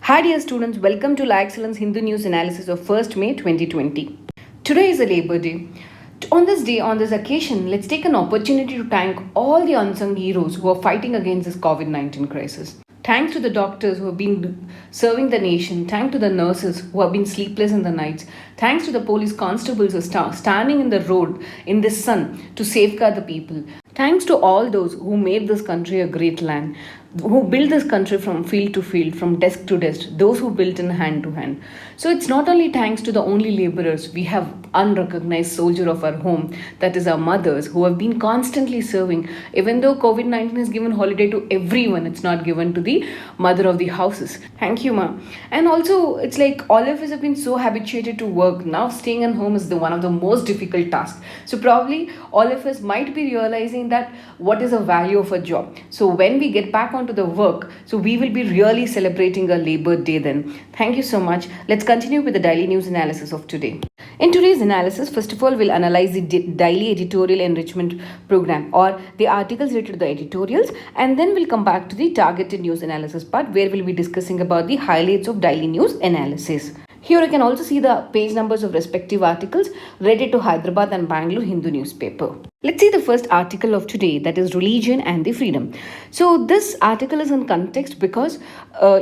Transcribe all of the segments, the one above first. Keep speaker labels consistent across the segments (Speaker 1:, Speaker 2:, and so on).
Speaker 1: Hi dear students, welcome to La Excellence Hindu News Analysis of 1st May 2020. Today is a Labor Day. On this day, on this occasion, let's take an opportunity to thank all the unsung heroes who are fighting against this COVID-19 crisis. Thanks to the doctors who have been serving the nation. Thanks to the nurses who have been sleepless in the nights. Thanks to the police constables who are standing in the road in the sun to safeguard the people. Thanks to all those who made this country a great land, who built this country from field to field, from desk to desk, those who built in hand to hand. So it's not only thanks to the only laborers, we have unrecognized soldier of our home, that is our mothers, who have been constantly serving. Even though COVID-19 has given holiday to everyone, it's not given to the mother of the houses. Thank you, ma. And also, it's like all of us have been so habituated to work. Now staying at home is one of the most difficult tasks. So probably all of us might be realizing that what is the value of a job. So when we get back onto the work, so we will be really celebrating a Labor Day then. Thank you so much. Let's continue with the daily news analysis of today. In today's analysis, first of all, we'll analyze the daily editorial enrichment program or the articles related to the editorials, and then we'll come back to the targeted news analysis part where we'll be discussing about the highlights of daily news analysis. Here you can also see the page numbers of respective articles related to Hyderabad and Bangalore Hindu newspaper. Let's see the first article of today, that is religion and the freedom. So this article is in context because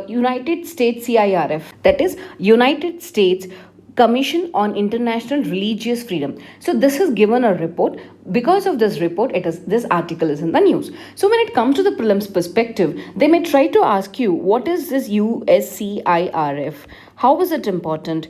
Speaker 1: United States CIRF, that is United States Commission on International Religious Freedom. So this has given a report. Because of this report, this article is in the news. So when it comes to the prelims perspective, they may try to ask you, what is this USCIRF? How is it important?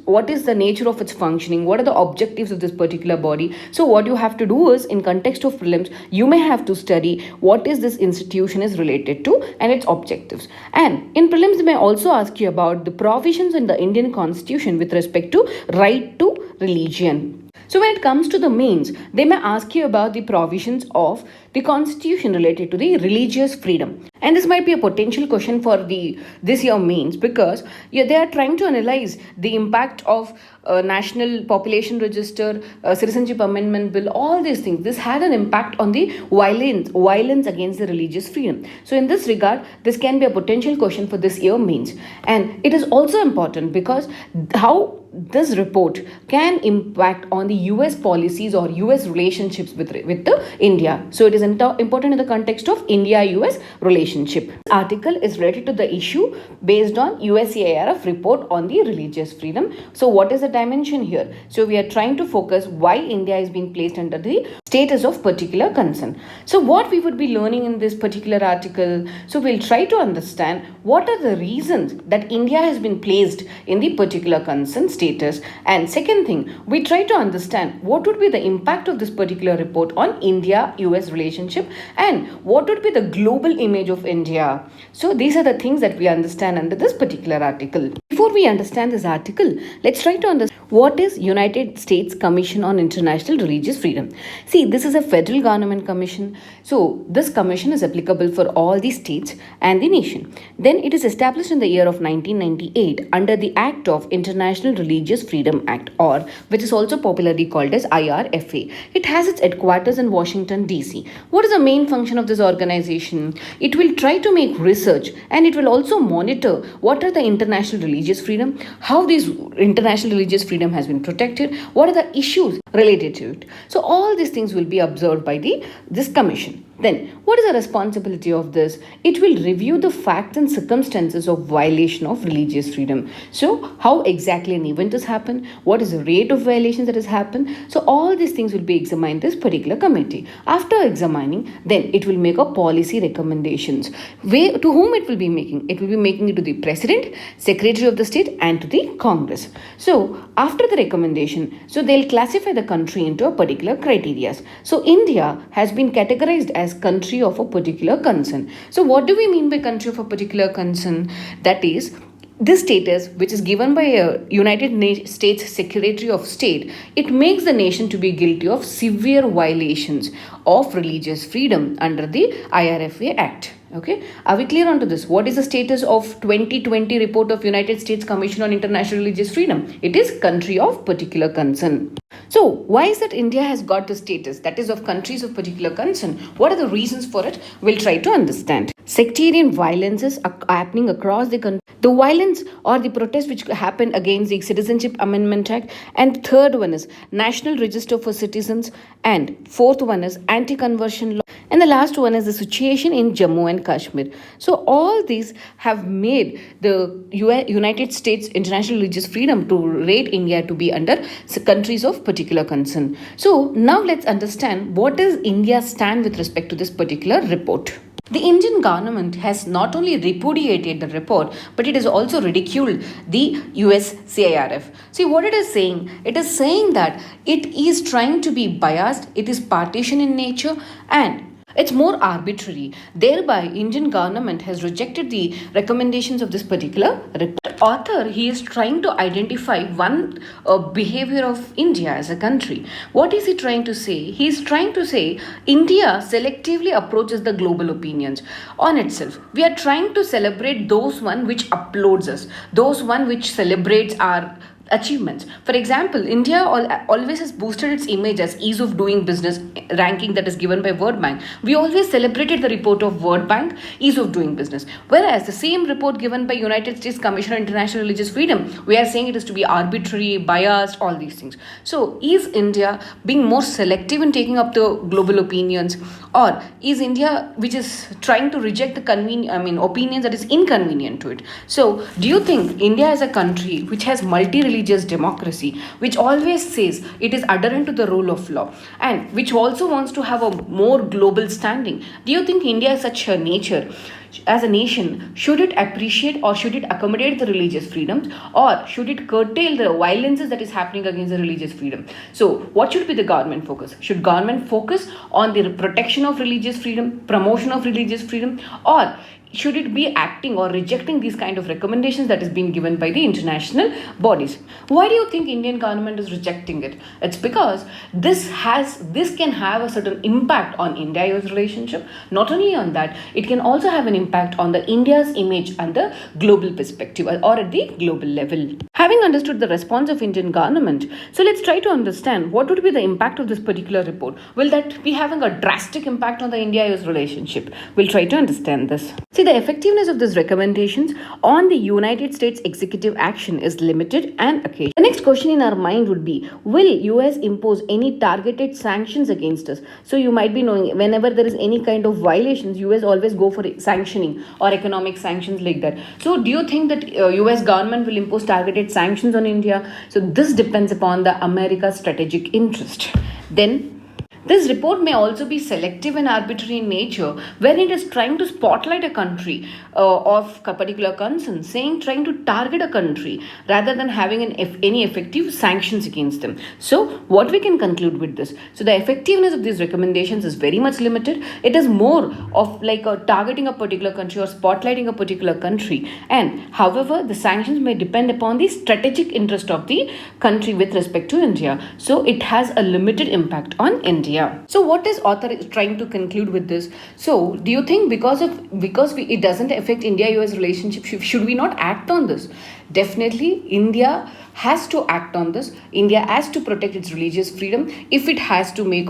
Speaker 1: What is the nature of its functioning? What are the objectives of this particular body? So what you have to do is, in context of prelims, you may have to study what is this institution is related to and its objectives. And in prelims, they may also ask you about the provisions in the Indian Constitution with respect to right to religion. So when it comes to the mains, they may ask you about the provisions of the constitution related to the religious freedom. And this might be a potential question for this year mains because they are trying to analyze the impact of National Population Register, Citizenship Amendment Bill, all these things. This had an impact on the violence against the religious freedom. So in this regard, this can be a potential question for this year mains. And it is also important because how this report can impact on the US policies or US relationships with the India. So it is important in the context of India-US relationship. This article is related to the issue based on USCIRF report on the religious freedom. So what is the dimension here? So we are trying to focus why India is being placed under the status of particular concern. So what we would be learning in this particular article, so we'll try to understand what are the reasons that India has been placed in the particular concern status. And second thing, we try to understand what would be the impact of this particular report on India-US relationship and what would be the global image of India. So these are the things that we understand under this particular article. Before we understand this article, let's try to understand what is United States Commission on International Religious Freedom. See, this is a federal government commission. So this commission is applicable for all the states and the nation. Then it is established in the year of 1998 under the Act of International Religious Freedom Act, or which is also popularly called as IRFA. It has its headquarters in Washington, D.C. What is the main function of this organization? It will try to make research and it will also monitor what are the international religious freedom, how these international religious freedom has been protected, what are the issues related to it. So all these things will be observed by this commission. Then, what is the responsibility of this? It will review the facts and circumstances of violation of religious freedom. So, how exactly an event has happened? What is the rate of violations that has happened? So, all these things will be examined in this particular committee. After examining, then it will make a policy recommendations. To whom it will be making? It will be making it to the President, Secretary of the State and to the Congress. So, after the recommendation, so they'll classify the country into a particular criteria. So, India has been categorized as country of a particular concern. So what do we mean by country of a particular concern? That is, this status, which is given by a United States Secretary of State, it makes the nation to be guilty of severe violations of religious freedom under the IRFA Act. Okay, are we clear onto this? What is the status of 2020 report of United States Commission on International Religious Freedom? It is country of particular concern. So why is that India has got the status that is of countries of particular concern? What are the reasons for it? We'll try to understand. sectarian violences are happening across the country. The violence or the protest which happened against the Citizenship Amendment Act, and third one is National Register for Citizens, and fourth one is anti-conversion law, and the last one is the situation in Jammu and Kashmir. So all these have made the United States International Religious Freedom to rate India to be under countries of particular concern. So now let's understand what is India's stand with respect to this particular report. The Indian government has not only repudiated the report, but it has also ridiculed the US CIRF. See what it is saying? It is saying that it is trying to be biased, it is partisan in nature, and it's more arbitrary. Thereby, Indian government has rejected the recommendations of this particular report. Author, he is trying to identify one behavior of India as a country. What is he trying to say? He is trying to say India selectively approaches the global opinions on itself. We are trying to celebrate those one which uploads us, those one which celebrates our achievements. For example, India always has boosted its image as ease of doing business ranking that is given by World Bank. We always celebrated the report of World Bank, ease of doing business. Whereas the same report given by United States Commission on International Religious Freedom, we are saying it is to be arbitrary, biased, all these things. So is India being more selective in taking up the global opinions, or is India which is trying to reject the opinions that is inconvenient to it? So do you think India is a country which has multi-religious democracy, which always says it is adherent to the rule of law, and which also wants to have a more global standing? Do you think India is such a nature? As a nation, should it appreciate or should it accommodate the religious freedoms, or should it curtail the violences that is happening against the religious freedom? So what should be the government focus? Should government focus on the protection of religious freedom, promotion of religious freedom, or should it be acting or rejecting these kind of recommendations that is being given by the international bodies? Why do you think Indian government is rejecting it? It's because this can have a certain impact on India-US relationship. Not only on that, it can also have an impact on the India's image and the global perspective, or at the global level. Having understood the response of Indian government, so let's try to understand what would be the impact of this particular report. Will that be having a drastic impact on the India-US relationship? We'll try to understand this. See, the effectiveness of these recommendations on the United States executive action is limited and occasional. The next question in our mind would be, will US impose any targeted sanctions against us? So you might be knowing, whenever there is any kind of violations, US always go for sanctioning or economic sanctions like that. So do you think that US government will impose targeted sanctions on India? So this depends upon the America's strategic interest. Then this report may also be selective and arbitrary in nature, when it is trying to spotlight a country of a particular concern, trying to target a country rather than having any effective sanctions against them. So what we can conclude with this? So the effectiveness of these recommendations is very much limited. It is more of like targeting a particular country or spotlighting a particular country. And however, the sanctions may depend upon the strategic interest of the country with respect to India. So it has a limited impact on India. So what is author trying to conclude with this? So do you think because it doesn't affect India-US relationship, should we not act on this? Definitely, India has to act on this. India has to protect its religious freedom if it has to make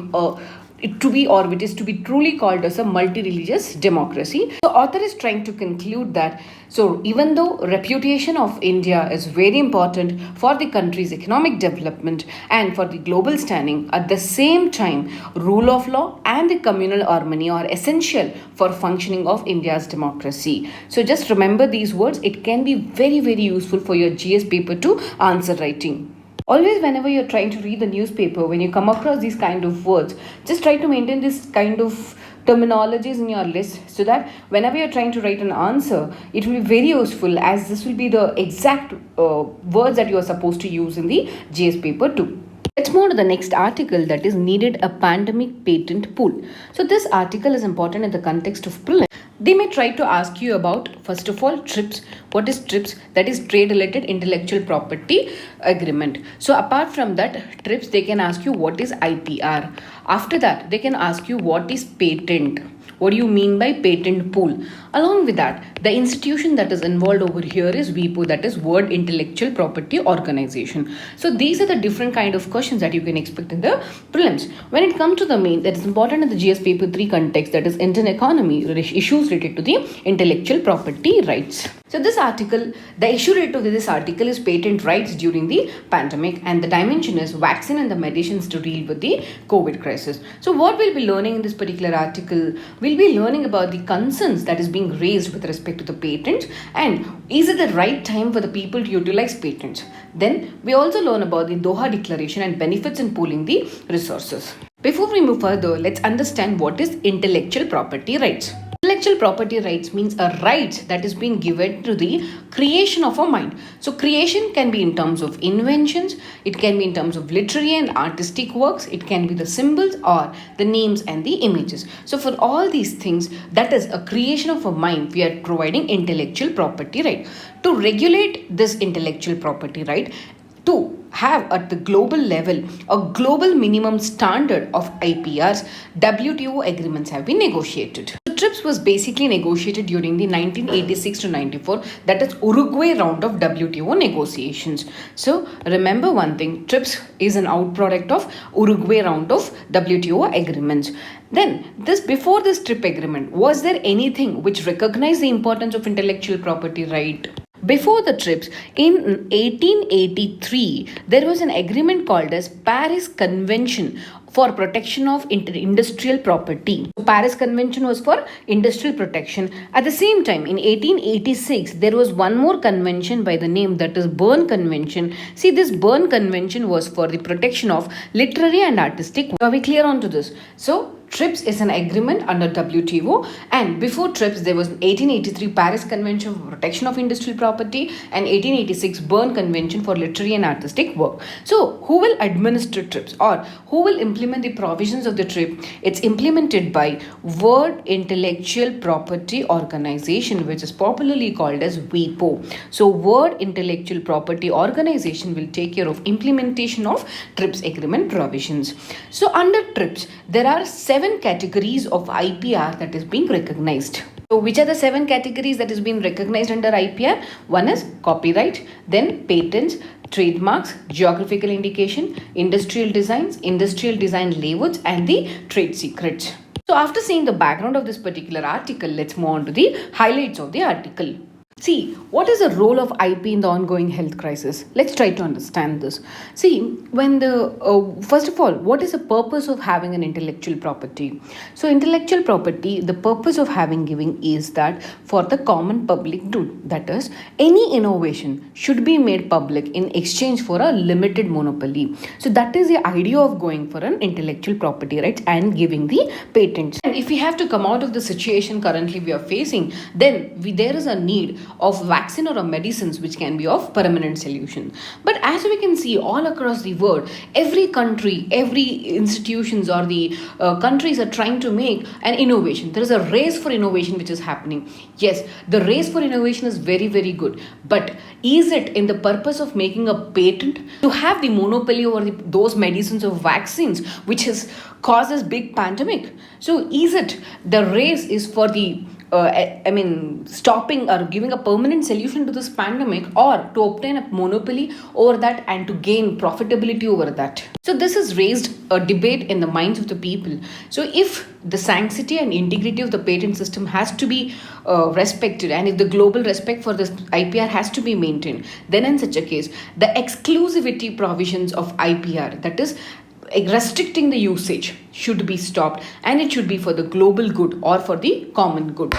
Speaker 1: it is to be truly called as a multi-religious democracy. So author is trying to conclude that, so even though reputation of India is very important for the country's economic development and for the global standing, at the same time, rule of law and the communal harmony are essential for functioning of India's democracy. So just remember these words. It can be very, very useful for your GS paper to answer writing. Always, whenever you're trying to read the newspaper, when you come across these kind of words, just try to maintain this kind of terminologies in your list, so that whenever you're trying to write an answer, it will be very useful, as this will be the exact words that you are supposed to use in the GS paper too. Let's move to the next article, that is needed a pandemic patent pool. So this article is important in the context of prelims. They may try to ask you about, first of all, TRIPS. What is TRIPS? That is Trade Related Intellectual Property Agreement. So apart from that, TRIPS, they can ask you what is IPR. After that, they can ask you what is patent. What do you mean by patent pool? Along with that, the institution that is involved over here is WIPO, that is World Intellectual Property Organization. So these are the different kind of questions that you can expect in the prelims. When it comes to the main, that is important in the GS paper 3 context, that is Indian economy, issues related to the intellectual property rights. So this article, the issue related to this article is patent rights during the pandemic, and the dimension is vaccine and the medicines to deal with the COVID crisis. So what we'll be learning in this particular article, we'll be learning about the concerns that is being raised with respect to the patents, and is it the right time for the people to utilize patents. Then we also learn about the Doha Declaration and benefits in pooling the resources. Before we move further, let's understand what is intellectual property rights. Intellectual property rights means a right that is being given to the creation of a mind. So creation can be in terms of inventions, it can be in terms of literary and artistic works, it can be the symbols or the names and the images. So for all these things, that is a creation of a mind, we are providing intellectual property right. To regulate this intellectual property right, to have at the global level a global minimum standard of IPRs, WTO agreements have been negotiated. So TRIPS was basically negotiated during the 1986 to 94, that is Uruguay round of WTO negotiations. So remember one thing, TRIPS is an outproduct of Uruguay round of WTO agreements. Then before this TRIP agreement, was there anything which recognized the importance of intellectual property right? Before the TRIPS, in 1883, there was an agreement called as Paris Convention for protection of industrial property. Paris Convention was for industrial protection. At the same time, in 1886, there was one more convention by the name, that is Berne Convention. See, this Berne Convention was for the protection of literary and artistic. Are we clear on to this? So TRIPS is an agreement under WTO, and before TRIPS there was 1883 Paris Convention for Protection of Industrial Property and 1886 Berne Convention for Literary and Artistic Work. So who will administer TRIPS, or who will implement the provisions of the TRIPS? It's implemented by World Intellectual Property Organization, which is popularly called as WIPO. So World Intellectual Property Organization will take care of implementation of TRIPS agreement provisions. So under TRIPS there are 7 categories of IPR that is being recognized. So which are the 7 categories that is being recognized under IPR? One is copyright, then patents, trademarks, geographical indication, industrial designs, industrial design layouts, and the trade secrets. So after seeing the background of this particular article, let's move on to the highlights of the article. See, what is the role of IP in the ongoing health crisis? Let's try to understand this. See, when first of all, what is the purpose of having an intellectual property? So, intellectual property, the purpose of giving is that for the common public good. That is, any innovation should be made public in exchange for a limited monopoly. So, that is the idea of going for an intellectual property rights and giving the patents. And if we have to come out of the situation currently we are facing, then there is a need of vaccine or medicines which can be of permanent solution. But as we can see all across the world, every country, every institutions or the countries are trying to make an innovation. There is a race for innovation which is happening. Yes, the race for innovation is very, very good. But is it in the purpose of making a patent to have the monopoly over those medicines or vaccines which has causes big pandemic? So is it the race is for the stopping or giving a permanent solution to this pandemic, or to obtain a monopoly over that and to gain profitability over that? So this has raised a debate in the minds of the people. So if the sanctity and integrity of the patent system has to be respected, and if the global respect for this IPR has to be maintained, then in such a case, the exclusivity provisions of IPR, that is restricting the usage, should be stopped, and it should be for the global good or for the common good.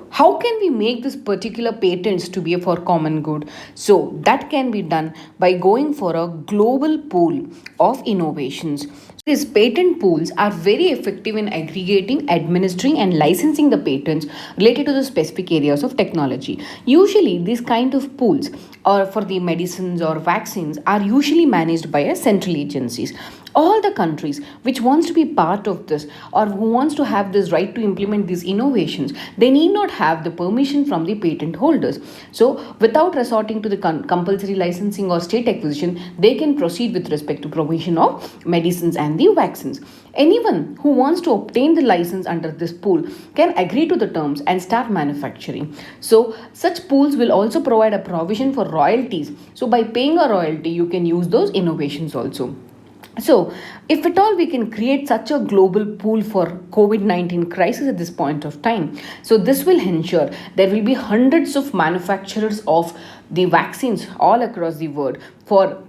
Speaker 1: How can we make this particular patents to be for common good? So that can be done by going for a global pool of innovations. These patent pools are very effective in aggregating, administering, and licensing the patents related to the specific areas of technology. Usually, these kind of pools, or for the medicines or vaccines, are usually managed by a central agencies. All the countries which wants to be part of this or who wants to have this right to implement these innovations, they need not have the permission from the patent holders. So without resorting to the compulsory licensing or state acquisition, they can proceed with respect to provision of medicines and the vaccines. Anyone who wants to obtain the license under this pool can agree to the terms and start manufacturing. So such pools will also provide a provision for royalties. So by paying a royalty, you can use those innovations also. So, if at all we can create such a global pool for COVID-19 crisis at this point of time, so this will ensure there will be hundreds of manufacturers of the vaccines all across the world for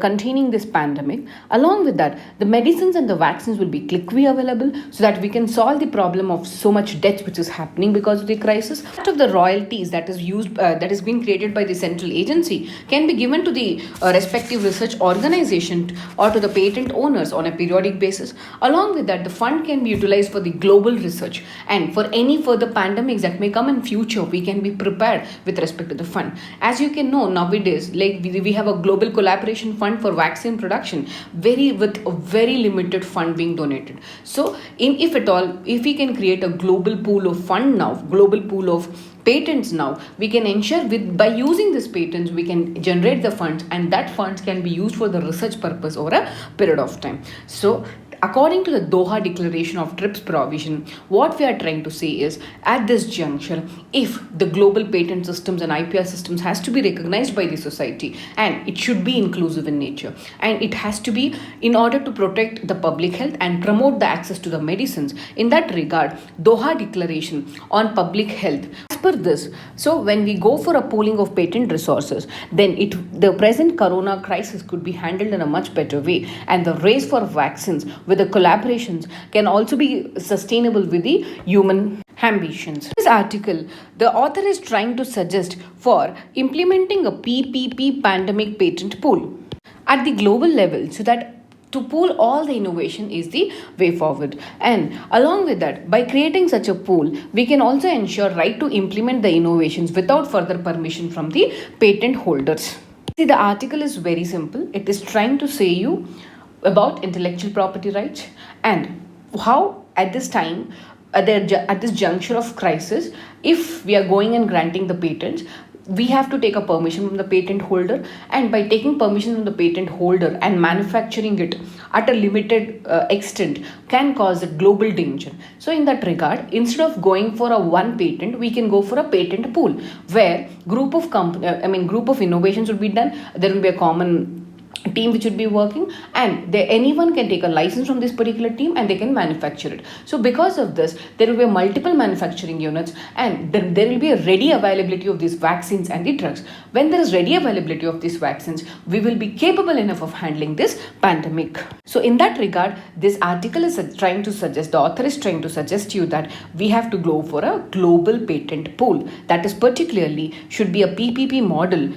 Speaker 1: containing this pandemic. Along with that, the medicines and the vaccines will be quickly available so that we can solve the problem of so much death which is happening because of the crisis. Part of the royalties that is used that is being created by the central agency can be given to the respective research organization or to the patent owners on a periodic basis. Along with that, the fund can be utilized for the global research, and for any further pandemics that may come in future, we can be prepared with respect to the fund. As you can know nowadays, like we have a global collaboration fund for vaccine production, with a very limited fund being donated. So if at all, if we can create a global pool of fund now, global pool of patents now, we can ensure by using these patents we can generate the funds, and that funds can be used for the research purpose over a period of time. So according to the Doha Declaration of TRIPS provision, what we are trying to say is, at this juncture, if the global patent systems and IPR systems has to be recognized by the society, and it should be inclusive in nature, and it has to be in order to protect the public health and promote the access to the medicines. In that regard, Doha Declaration on Public Health, as per this, so when we go for a pooling of patent resources, then the present corona crisis could be handled in a much better way, and the race for vaccines with the collaborations can also be sustainable with the human ambitions. This article, the author is trying to suggest for implementing a PPP pandemic patent pool at the global level, so that to pool all the innovation is the way forward. And along with that, by creating such a pool, we can also ensure right to implement the innovations without further permission from the patent holders. See, the article is very simple. It is trying to say you about intellectual property rights and how at this time, at this juncture of crisis, if we are going and granting the patents, we have to take a permission from the patent holder, and by taking permission from the patent holder and manufacturing it at a limited extent can cause a global danger. So in that regard, instead of going for a one patent, we can go for a patent pool where group of innovations would be done. There will be a common team which would be working, and anyone can take a license from this particular team and they can manufacture it. So because of this, there will be multiple manufacturing units, and there will be a ready availability of these vaccines and the drugs. When there is ready availability of these vaccines, we will be capable enough of handling this pandemic. So in that regard, this article is trying to suggest, the author is trying to suggest to you that we have to go for a global patent pool, that is particularly should be a PPP model.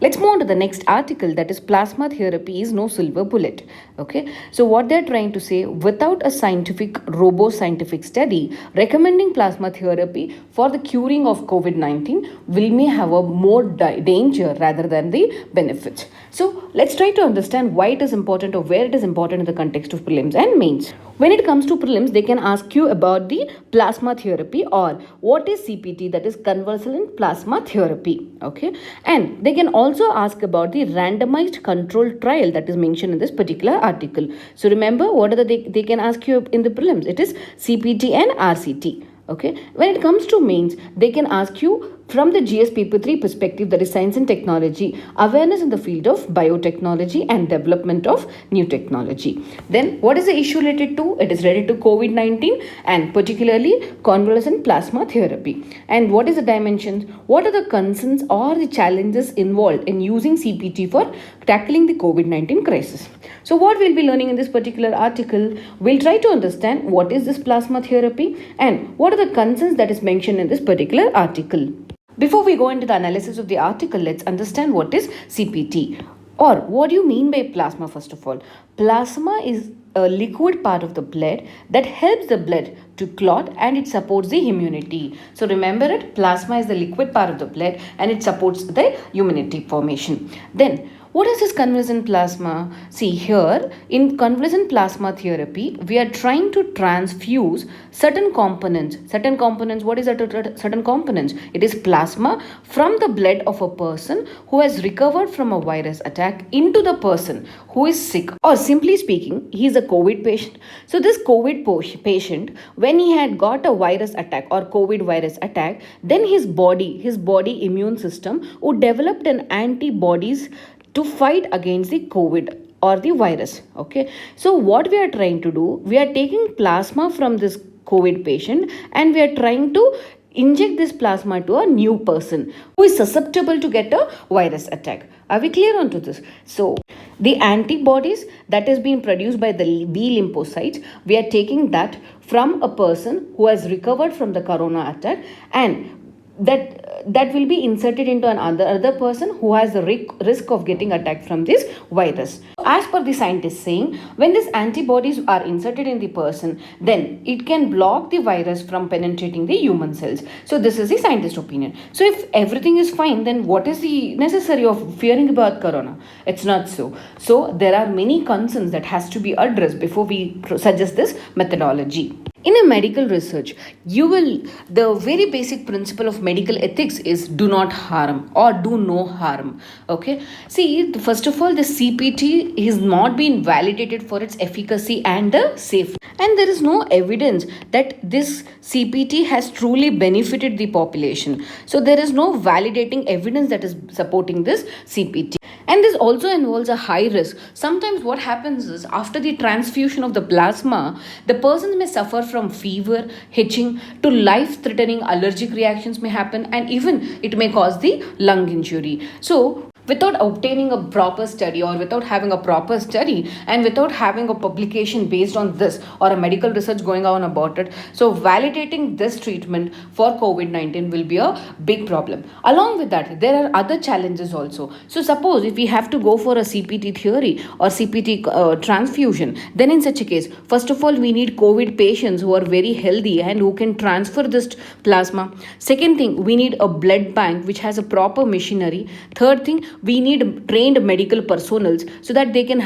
Speaker 1: Let's move on to the next article, that is plasma therapy is no silver bullet. Okay, so what they're trying to say, without a scientific study recommending plasma therapy for the curing of COVID-19, we may have a more danger rather than the benefits. So let's try to understand why it is important or where it is important in the context of prelims and mains. When it comes to prelims, they can ask you about the plasma therapy, or what is CPT, that is convalescent plasma therapy. Okay, and they can also ask about the randomized controlled trial that is mentioned in this particular article. So remember, what are they can ask you in the prelims? It is CPT and RCT. Okay, when it comes to mains, they can ask you from the GS paper 3 perspective, that is science and technology, awareness in the field of biotechnology and development of new technology. Then what is the issue related to? It is related to COVID-19 and particularly convalescent plasma therapy. And what is the dimensions? What are the concerns or the challenges involved in using CPT for tackling the COVID-19 crisis? So what we'll be learning in this particular article, we'll try to understand what is this plasma therapy and what are the concerns that is mentioned in this particular article. Before we go into the analysis of the article, let's understand what is CPT, or what do you mean by plasma first of all. Plasma is a liquid part of the blood that helps the blood to clot, and it supports the immunity. So remember it, plasma is the liquid part of the blood and it supports the immunity formation. Then What is this convalescent plasma? See here, in convalescent plasma therapy, we are trying to transfuse certain components. Certain components, what is that? Certain components? It is plasma from the blood of a person who has recovered from a virus attack into the person who is sick. Or simply speaking, he is a COVID patient. So this COVID patient, when he had got a virus attack or COVID virus attack, then his body immune system would develop an antibodies to fight against the COVID or the virus. Okay, so what we are trying to do, we are taking plasma from this COVID patient and we are trying to inject this plasma to a new person who is susceptible to get a virus attack. Are we clear onto this? So the antibodies that is being produced by the B lymphocytes, we are taking that from a person who has recovered from the corona attack, and that will be inserted into another person who has the risk of getting attacked from this virus. As per the scientists saying, when these antibodies are inserted in the person, then it can block the virus from penetrating the human cells. So this is the scientist opinion. So if everything is fine, then what is the necessary of fearing about corona? It's not so. So there are many concerns that has to be addressed before we suggest this methodology. In a medical research, the very basic principle of medical ethics is do not harm or do no harm. Okay. See, first of all, the CPT is not been validated for its efficacy and the safety. And there is no evidence that this CPT has truly benefited the population. So there is no validating evidence that is supporting this CPT. And this also involves a high risk. Sometimes what happens is after the transfusion of the plasma, the person may suffer from fever, itching, to life-threatening allergic reactions may happen, and even it may cause the lung injury. So without obtaining a proper study or without having a proper study and without having a publication based on this or a medical research going on about it, so validating this treatment for COVID-19 will be a big problem. Along with that, there are other challenges also. So suppose if we have to go for a CPT theory or CPT transfusion, then in such a case, first of all, we need COVID patients who are very healthy and who can transfer this plasma. Second thing, we need a blood bank which has a proper machinery. Third thing, we need trained medical personnel so that they can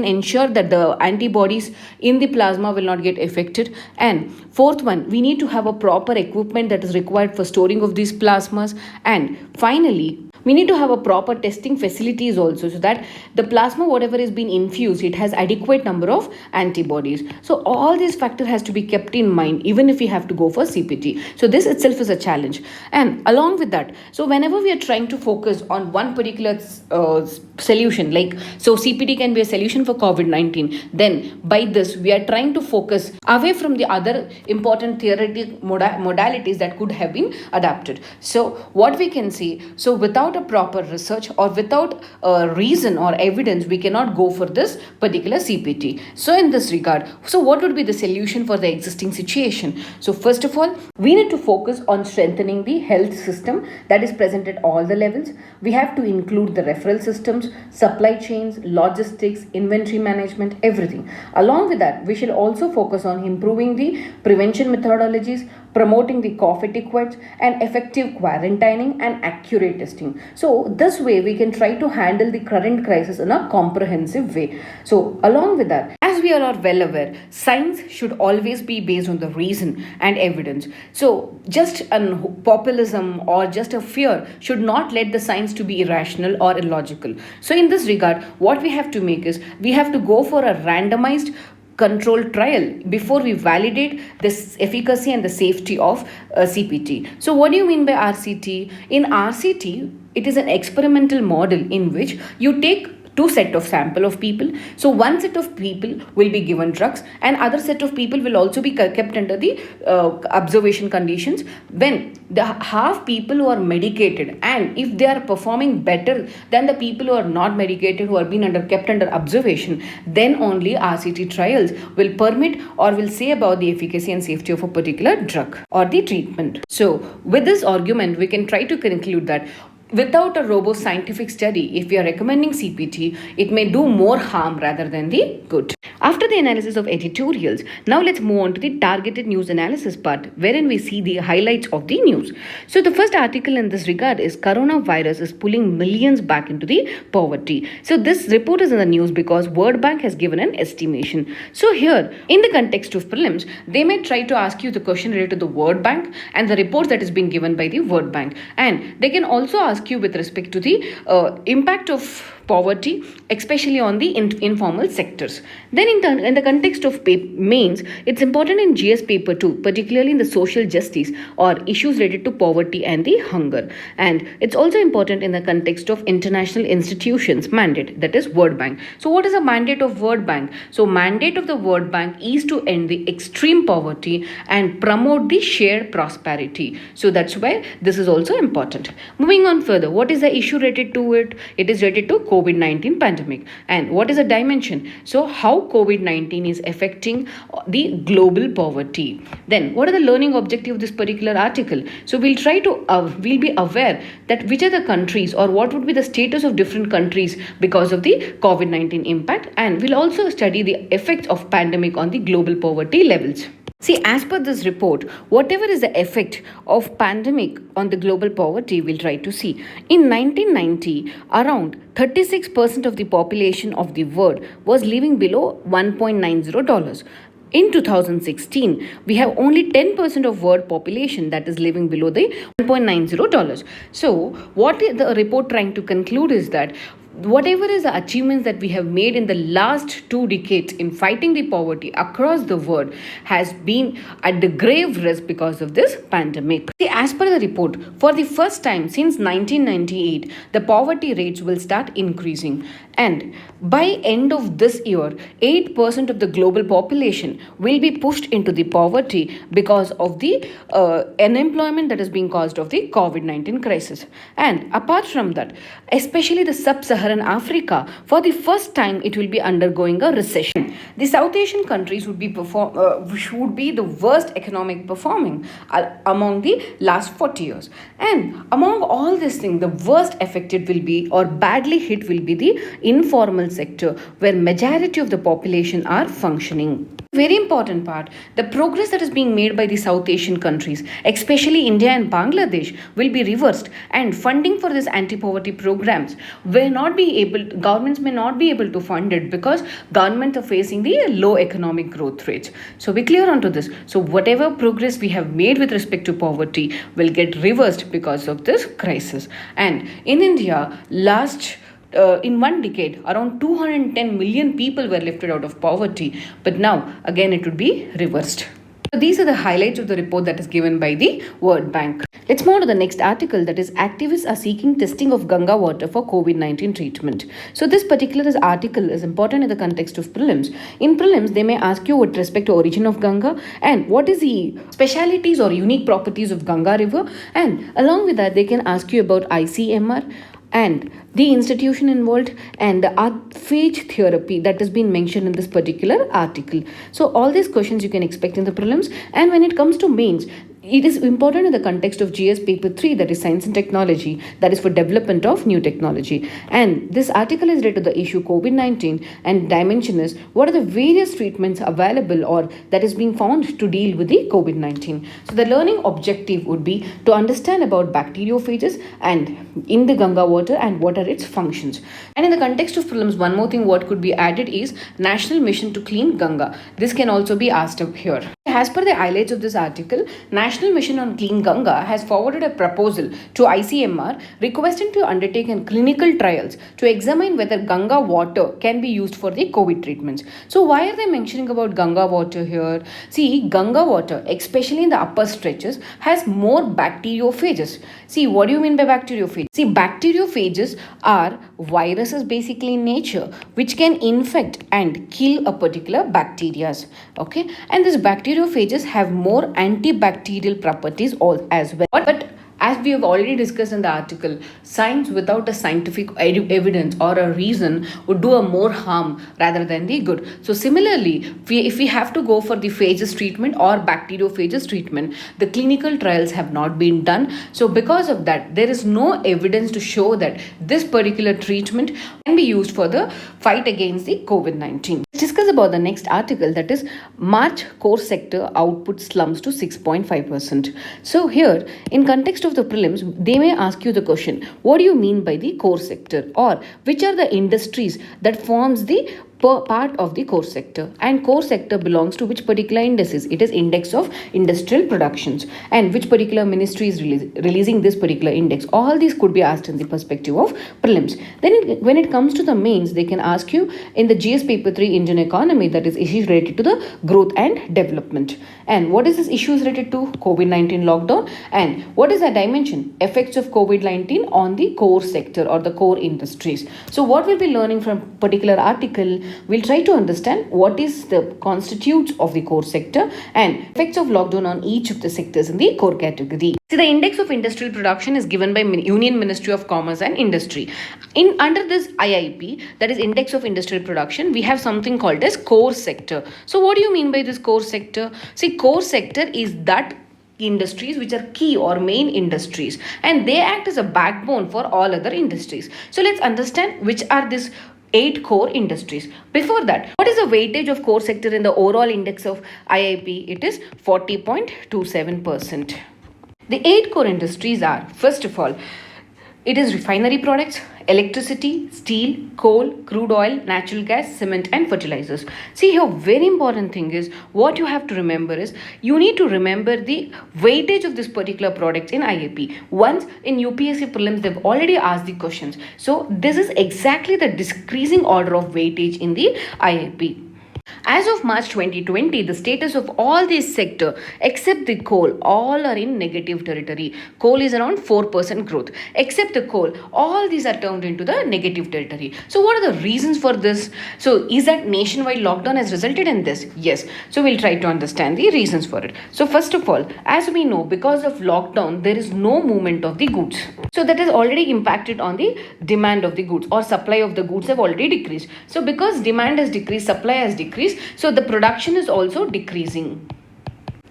Speaker 1: ensure that the antibodies in the plasma will not get affected. And fourth one, we need to have a proper equipment that is required for storing of these plasmas. And finally, we need to have a proper testing facilities also so that the plasma, whatever is being infused, it has adequate number of antibodies. So all these factors has to be kept in mind even if we have to go for CPT. So this itself is a challenge. And along with that, so whenever we are trying to focus on one particular solution, like so CPT can be a solution for COVID-19, then by this we are trying to focus away from the other important theoretical modalities that could have been adapted. So what we can see, so without a proper research or without a reason or evidence, we cannot go for this particular CPT. So in this regard, so what would be the solution for the existing situation? So first of all, we need to focus on strengthening the health system that is present at all the levels. We have to include the referral systems, supply chains, logistics, inventory management, everything. Along with that, we shall also focus on improving the prevention methodologies, promoting the cough etiquette and effective quarantining and accurate testing. So this way we can try to handle the current crisis in a comprehensive way. So along with that, as we are all well aware, science should always be based on the reason and evidence. So just a populism or just a fear should not let the science to be irrational or illogical. So in this regard, what we have to make is we have to go for a randomized controlled trial before we validate this efficacy and the safety of CPT. So what do you mean by RCT? In RCT, it is an experimental model in which you take two set of sample of people. So one set of people will be given drugs and other set of people will also be kept under the observation conditions. When the half people who are medicated, and if they are performing better than the people who are not medicated, who are being kept under observation, then only RCT trials will permit or will say about the efficacy and safety of a particular drug or the treatment. So with this argument, we can try to conclude that without a robust scientific study, if we are recommending CPT, it may do more harm rather than the good. After the analysis of editorials, now let's move on to the targeted news analysis part, wherein we see the highlights of the news. So the first article in this regard is coronavirus is pulling millions back into the poverty. So this report is in the news because World Bank has given an estimation. So here, in the context of prelims, they may try to ask you the question related to the World Bank and the reports that is being given by the World Bank, and they can also ask you with respect to the impact of poverty, especially on the informal sectors. Then in the context of mains, it's important in GS paper 2, particularly in the social justice or issues related to poverty and the hunger. And it's also important in the context of international institutions mandate, that is World Bank. So what is the mandate of World Bank? So mandate of the World Bank is to end the extreme poverty and promote the shared prosperity. So that's why this is also important. Moving on further, what is the issue related to it? It is related to COVID-19 pandemic. And what is the dimension? So how COVID-19 is affecting the global poverty. Then what are the learning objective of this particular article? So we'll be aware that which are the countries or what would be the status of different countries because of the COVID-19 impact, and we'll also study the effects of pandemic on the global poverty levels. See, as per this report, whatever is the effect of pandemic on the global poverty, we'll try to see. In 1990, around 36% of the population of the world was living below $1.90. In 2016, we have only 10% of world population that is living below the $1.90. So, what the report trying to conclude is that whatever is the achievements that we have made in the last 2 decades in fighting the poverty across the world has been at the grave risk because of this pandemic. See, as per the report, for the first time since 1998, the poverty rates will start increasing, and by end of this year, 8% of the global population will be pushed into the poverty because of the unemployment that is being caused of the COVID-19 crisis. And apart from that, especially the sub-Saharan Africa, for the first time it will be undergoing a recession. The South Asian countries would be the worst economic performing among the last 40 years. And among all these things, the worst affected will be or badly hit will be the informal sector, where majority of the population are functioning. Very important part, the progress that is being made by the South Asian countries, especially India and Bangladesh, will be reversed, and funding for these anti-poverty programs governments may not be able to fund it because governments are facing the low economic growth rates. So be clear onto this. So whatever progress we have made with respect to poverty will get reversed because of this crisis. And in India, in 1 decade, around 210 million people were lifted out of poverty, but now again it would be reversed. So these are the highlights of the report that is given by the World Bank. Let's move on to the next article, that is activists are seeking testing of Ganga water for COVID-19 treatment. So this particular article is important in the context of prelims. In prelims, they may ask you with respect to origin of Ganga and what is the specialities or unique properties of Ganga river, and along with that they can ask you about ICMR and the institution involved and the phage therapy that has been mentioned in this particular article. So all these questions you can expect in the prelims, and when it comes to mains, it is important in the context of GS paper 3, that is science and technology, that is for development of new technology. And this article is related to the issue COVID-19, and dimension is what are the various treatments available or that is being found to deal with the COVID-19. So the learning objective would be to understand about bacteriophages and in the Ganga water and what are its functions. And in the context of prelims, one more thing what could be added is National Mission to Clean Ganga. This can also be asked up here. As per the highlights of this article, National Mission on Clean Ganga has forwarded a proposal to ICMR requesting to undertake clinical trials to examine whether Ganga water can be used for the COVID treatments. So why are they mentioning about Ganga water here? See, Ganga water, especially in the upper stretches, has more bacteriophages. See, what do you mean by bacteriophages? See, bacteriophages are viruses basically in nature which can infect and kill a particular bacteria. Okay, and this bacteriophages have more antibacterial properties as well. But as we have already discussed in the article, science without a scientific evidence or a reason would do a more harm rather than the good. So similarly, if we have to go for the phages treatment or bacteriophages treatment, the clinical trials have not been done. So because of that, there is no evidence to show that this particular treatment can be used for the fight against the COVID-19. Let's discuss about the next article, that is March core sector output slumps to 6.5%. So here, in context of the prelims, they may ask you the question, what do you mean by the core sector, or which are the industries that forms the part of the core sector, and core sector belongs to which particular indices? It is index of industrial productions, and which particular ministry is releasing this particular index. All these could be asked in the perspective of prelims. Then when it comes to the mains, they can ask you in the GS paper 3 Indian economy, that is issues related to the growth and development, and what is this issues related to COVID-19 lockdown, and what is the dimension effects of COVID-19 on the core sector or the core industries. So what we'll be learning from particular article, we'll try to understand what is the constitutes of the core sector and effects of lockdown on each of the sectors in the core category. See, the index of industrial production is given by Union Ministry of Commerce and Industry. Under this IIP, that is index of industrial production, we have something called as core sector. So what do you mean by this core sector? See, core sector is that industries which are key or main industries, and they act as a backbone for all other industries. So let's understand which are these 8 core industries. Before that, what is the weightage of core sector in the overall index of IIP? It is 40.27%. The 8 core industries are, first of all, it is refinery products, electricity, steel, coal, crude oil, natural gas, cement and fertilizers. See here, very important thing is what you have to remember is you need to remember the weightage of this particular product in IIP. Once in UPSC prelims, they've already asked the questions. So this is exactly the decreasing order of weightage in the IIP. As of March 2020, the status of all these sector except the coal, all are in negative territory. Coal is around 4% growth. Except the coal, all these are turned into the negative territory. So what are the reasons for this? So is that nationwide lockdown has resulted in this? Yes. So we'll try to understand the reasons for it. So first of all, as we know, because of lockdown, there is no movement of the goods. So that has already impacted on the demand of the goods, or supply of the goods have already decreased. So because demand has decreased, supply has decreased, so the production is also decreasing.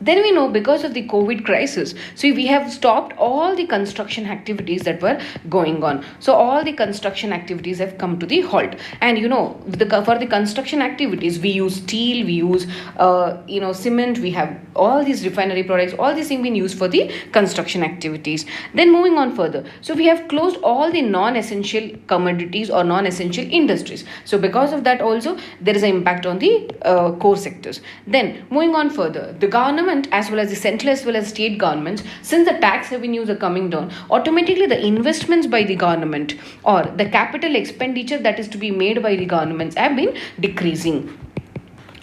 Speaker 1: Then we know because of the COVID crisis, so we have stopped all the construction activities that were going on. So all the construction activities have come to the halt. And for the construction activities, we use steel, we use cement, we have all these refinery products, all these things being used for the construction activities. Then moving on further, so we have closed all the non-essential commodities or non-essential industries. So because of that also, there is an impact on the core sectors. Then moving on further, the government as well as the central as well as state governments, since the tax revenues are coming down, automatically the investments by the government or the capital expenditure that is to be made by the governments have been decreasing.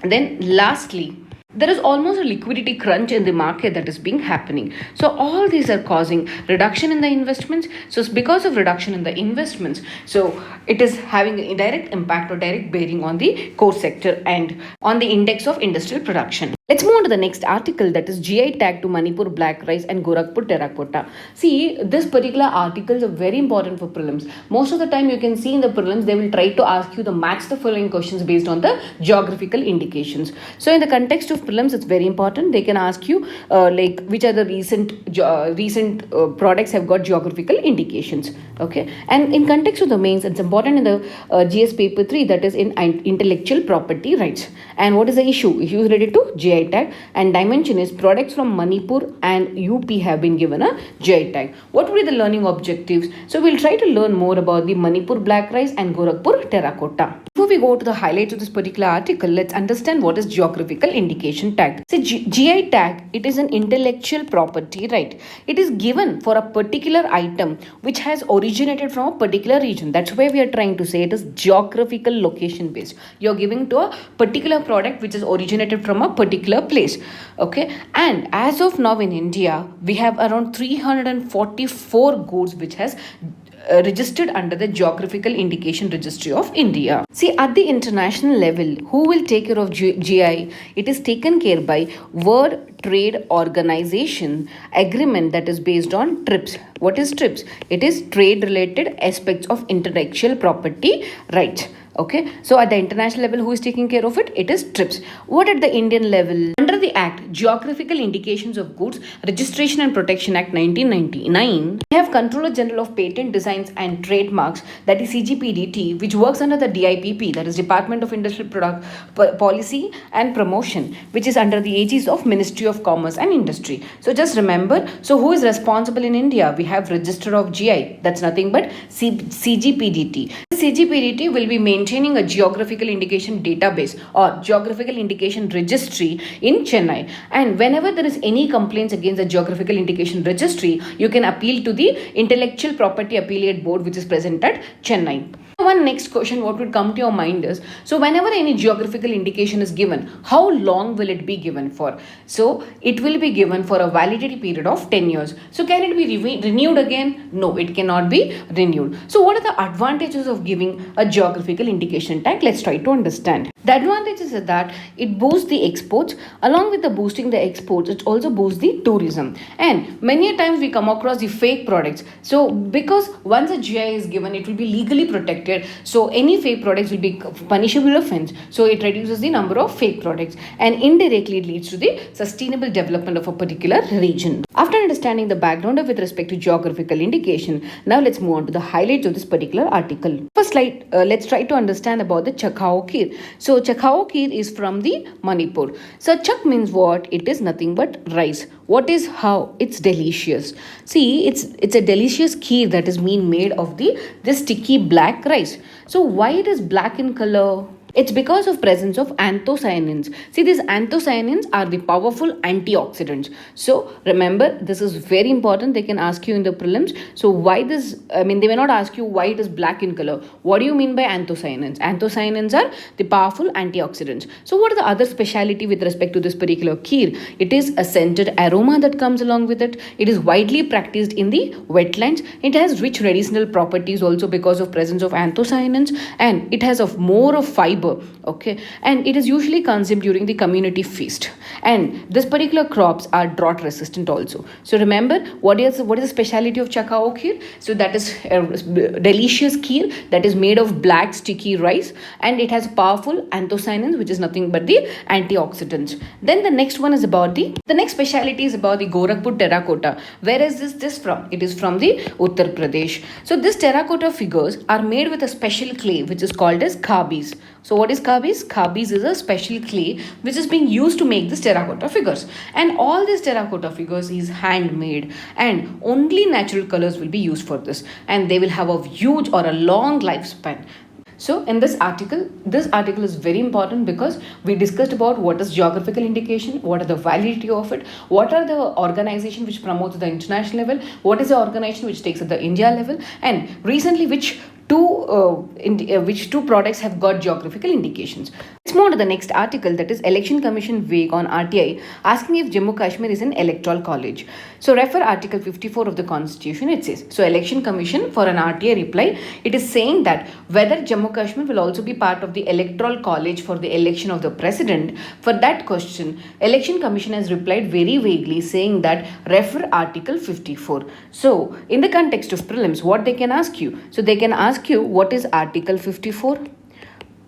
Speaker 1: Then lastly, there is almost a liquidity crunch in the market that is being happening. So all these are causing reduction in the investments. So because of reduction in the investments, so it is having a direct impact or direct bearing on the core sector and on the index of industrial production. Let's move on to the next article, that is GI tag to Manipur black rice and Gorakhpur terracotta. See, this particular articles are very important for prelims. Most of the time you can see in the prelims, they will try to ask you the match the following questions based on the geographical indications. So in the context of prelims, it's very important. They can ask you which are the recent products have got geographical indications. Okay, and in context of the mains, it's important in the GS paper 3, that is in intellectual property rights. And what is the issue? Issues related to GI tag, and dimension is products from Manipur and UP have been given a GI tag. What would be the learning objectives? So we'll try to learn more about the Manipur black rice and Gorakhpur terracotta. Before we go to the highlights of this particular article, let's understand what is geographical indication tag. So GI tag, it is an intellectual property right. It is given for a particular item which has originated from a particular region. That's why we are trying to say it is geographical location based. You're giving to a particular product which is originated from a particular place. Okay, and as of now in India, we have around 344 goods which has registered under the Geographical Indication Registry of India. See, at the international level, who will take care of GI? It is taken care by World Trade Organization agreement that is based on TRIPS. What is TRIPS? It is trade related aspects of intellectual property rights. Okay, so at the international level, who is taking care of it? It is TRIPS. What at the Indian level? Under the Act, Geographical Indications of Goods Registration and Protection Act 1999, we have Controller General of Patent Designs and Trademarks, that is CGPDT, which works under the DIPP, that is Department of Industrial Product Policy and Promotion, which is under the aegis of Ministry of Commerce and Industry. So just remember, so who is responsible in India? We have Register of GI, that's nothing but CGPDT. CGPDT will be maintaining a geographical indication database or geographical indication registry in Chennai, and whenever there is any complaints against the geographical indication registry, you can appeal to the Intellectual Property Appellate Board, which is present at Chennai. One next question what would come to your mind is, so whenever any geographical indication is given, how long will it be given for? So it will be given for a validity period of 10 years. So can it be renewed again? No, it cannot be renewed. So what are the advantages of giving a geographical indication tag? Let's try to understand. The advantages is that it boosts the exports. Along with the boosting the exports, it also boosts the tourism. And many times we come across the fake products. So because once a GI is given, it will be legally protected. So any fake products will be punishable offense. So it reduces the number of fake products and indirectly it leads to the sustainable development of a particular region. After understanding the background with respect to geographical indication, now let's move on to the highlights of this particular article. First slide, let's try to understand about the Chakhao Kheer. So Chakhao Kheer is from the Manipur. So Chak means what? It is nothing but rice. What is how? It's delicious. See, it's a delicious kheer that is being made of this sticky black rice. So why it is black in color? It's because of presence of anthocyanins. See, these anthocyanins are the powerful antioxidants. So remember, this is very important. They can ask you in the prelims. So why this, they may not ask you why it is black in color. What do you mean by anthocyanins? Anthocyanins are the powerful antioxidants. So what are the other speciality with respect to this particular kheer? It is a scented aroma that comes along with it. It is widely practiced in the wetlands. It has rich medicinal properties also because of presence of anthocyanins, and it has more of fiber. Okay, and it is usually consumed during the community feast, and this particular crops are drought resistant also. So remember, what is the speciality of Chakhao Kheer? So that is a delicious kheer that is made of black sticky rice, and it has powerful anthocyanins, which is nothing but the antioxidants. Then the next one is about the next speciality is about the Gorakhpur terracotta. Where is this from? It is from the Uttar Pradesh. So this terracotta figures are made with a special clay which is called as khabis. So what is khabis? Khabis is a special clay which is being used to make these terracotta figures. And all these terracotta figures is handmade, and only natural colors will be used for this. And they will have a huge or a long lifespan. So in this article is very important because we discussed about what is geographical indication, what are the validity of it, what are the organization which promotes the international level, what is the organization which takes at the India level, and recently which two products have got geographical indications. Let's move on to the next article, that is Election Commission vague on RTI, asking if Jammu Kashmir is an electoral college. So refer Article 54 of the Constitution. It says, so Election Commission for an RTI reply, it is saying that whether Jammu Kashmir will also be part of the electoral college for the election of the president. For that question, Election Commission has replied very vaguely, saying that refer Article 54. So in the context of prelims, what they can ask you? So they can ask you what is Article 54.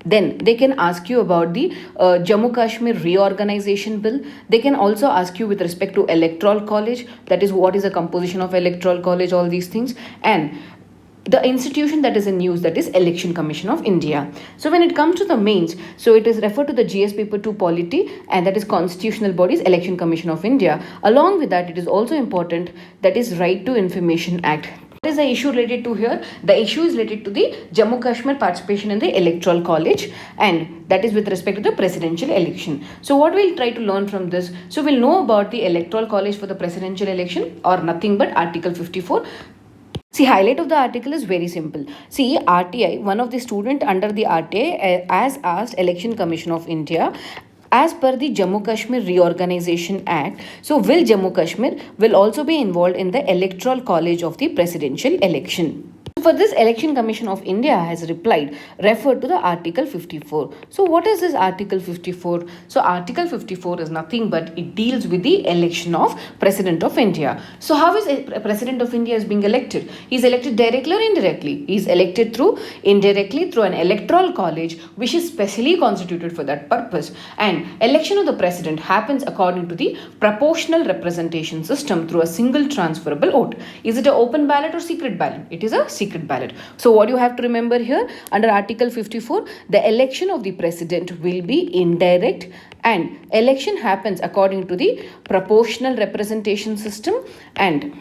Speaker 1: Then they can ask you about the Jammu Kashmir reorganization bill. They can also ask you with respect to electoral college, that is what is the composition of electoral college, all these things, and the institution that is in use, that is Election Commission of India. So when it comes to the mains, so it is referred to the GS paper 2 polity, and that is constitutional bodies, Election Commission of India. Along with that, it is also important, that is Right to Information Act. What is the issue related to here? The issue is related to the Jammu Kashmir participation in the electoral college, and that is with respect to the presidential election. So what we'll try to learn from this? So we'll know about the electoral college for the presidential election, or nothing but Article 54. See, highlight of the article is very simple. See, RTI, one of the student under the RTI as asked Election Commission of India, as per the Jammu Kashmir Reorganization Act, so will Jammu Kashmir will also be involved in the electoral college of the presidential election? For this, Election Commission of India has replied, referred to the Article 54. So what is this Article 54? So Article 54 is nothing but it deals with the election of President of India. So how is a President of India is being elected? He is elected directly or indirectly? He is elected indirectly through an electoral college which is specially constituted for that purpose. And election of the President happens according to the proportional representation system through a single transferable vote. Is it an open ballot or secret ballot? It is a secret ballot. So what you have to remember here, under Article 54, the election of the President will be indirect and election happens according to the proportional representation system, and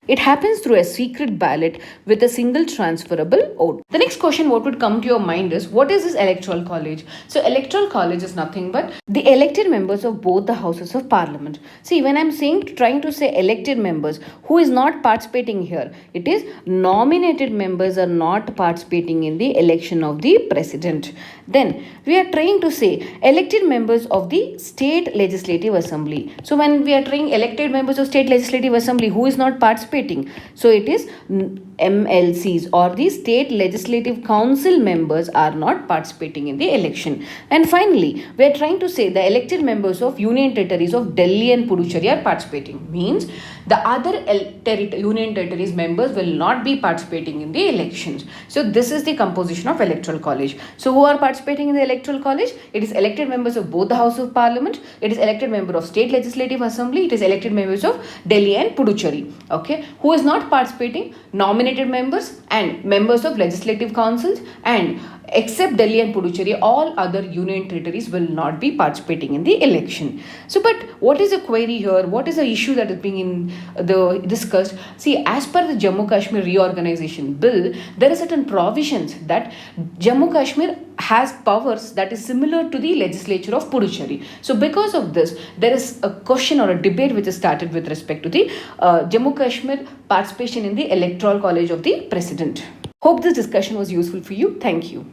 Speaker 1: it happens through a secret ballot with a single transferable vote. The next question what would come to your mind is, what is this electoral college? So electoral college is nothing but the elected members of both the houses of parliament. See, when I'm trying to say elected members, who is not participating here? It is nominated members are not participating in the election of the president. Then we are trying to say elected members of the state legislative assembly. So when we are trying elected members of state legislative assembly, who is not participating? So it is MLCs or the state legislative council members are not participating in the election. And finally, we are trying to say the elected members of union territories of Delhi and Puducherry are participating. Means the other union territories members will not be participating in the elections. So this is the composition of electoral college. So who are participating in the electoral college? It is elected members of both the House of Parliament. It is elected member of state legislative assembly. It is elected members of Delhi and Puducherry. Okay. Who is not participating? Nominated members and members of legislative councils, and except Delhi and Puducherry, all other union territories will not be participating in the election. So, but what is the query here? What is the issue that is being discussed? See, as per the Jammu Kashmir Reorganization Bill, there are certain provisions that Jammu Kashmir has powers that is similar to the legislature of Puducherry. So, because of this, there is a question or a debate which is started with respect to the Jammu Kashmir participation in the electoral college of the president. Hope this discussion was useful for you. Thank you.